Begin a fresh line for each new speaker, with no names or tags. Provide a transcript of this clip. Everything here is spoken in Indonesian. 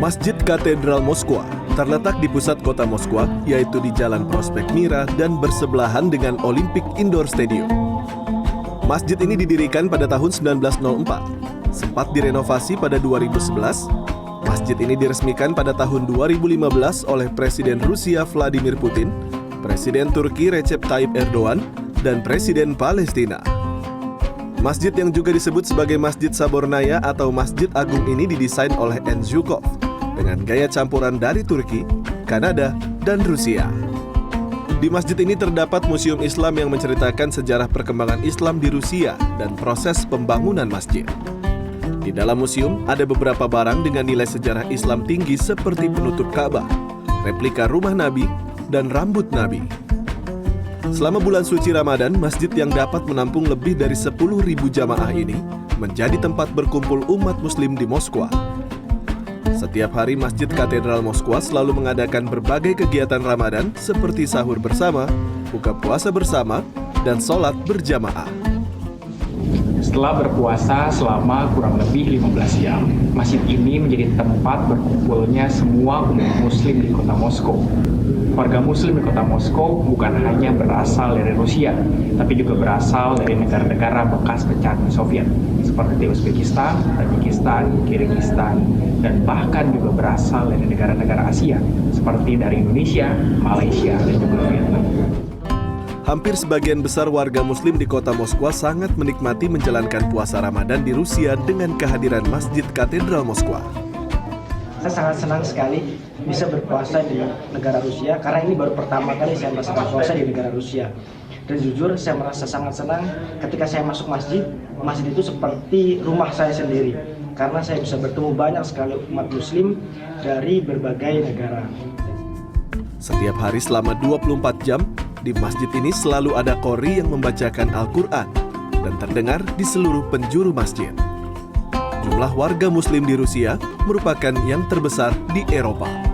Masjid Katedral Moskwa terletak di pusat kota Moskwa, yaitu di Jalan Prospek Mira dan bersebelahan dengan Olympic Indoor Stadium. Masjid ini didirikan pada tahun 1904, sempat direnovasi pada 2011. Masjid ini diresmikan pada tahun 2015 oleh Presiden Rusia Vladimir Putin, Presiden Turki Recep Tayyip Erdogan, dan Presiden Palestina. Masjid yang juga disebut sebagai Masjid Sabornaya atau Masjid Agung ini didesain oleh N. Zhukov dengan gaya campuran dari Turki, Kanada, dan Rusia. Di masjid ini terdapat museum Islam yang menceritakan sejarah perkembangan Islam di Rusia dan proses pembangunan masjid. Di dalam museum ada beberapa barang dengan nilai sejarah Islam tinggi seperti penutup Ka'bah, replika rumah Nabi, dan rambut Nabi. Selama bulan suci Ramadan, masjid yang dapat menampung lebih dari 10.000 jamaah ini menjadi tempat berkumpul umat muslim di Moskwa. Setiap hari Masjid Katedral Moskwa selalu mengadakan berbagai kegiatan Ramadan seperti sahur bersama, buka puasa bersama, dan sholat berjamaah.
Setelah berpuasa selama kurang lebih 15 jam, masjid ini menjadi tempat berkumpulnya semua umat muslim di kota Moskow. Warga muslim di kota Moskow bukan hanya berasal dari Rusia, tapi juga berasal dari negara-negara bekas pecahan Soviet, seperti Uzbekistan, Tajikistan, Kirgistan, dan bahkan juga berasal dari negara-negara Asia, seperti dari Indonesia, Malaysia, dan juga Vietnam.
Hampir sebagian besar warga muslim di kota Moskwa sangat menikmati menjalankan puasa Ramadan di Rusia dengan kehadiran Masjid Katedral Moskwa.
Saya sangat senang sekali bisa berpuasa di negara Rusia karena ini baru pertama kali saya merasakan puasa di negara Rusia. Dan jujur saya merasa sangat senang ketika saya masuk masjid. Masjid itu seperti rumah saya sendiri karena saya bisa bertemu banyak sekali umat muslim dari berbagai negara.
Setiap hari selama 24 jam, di masjid ini selalu ada qori yang membacakan Al-Quran dan terdengar di seluruh penjuru masjid. Jumlah warga muslim di Rusia merupakan yang terbesar di Eropa.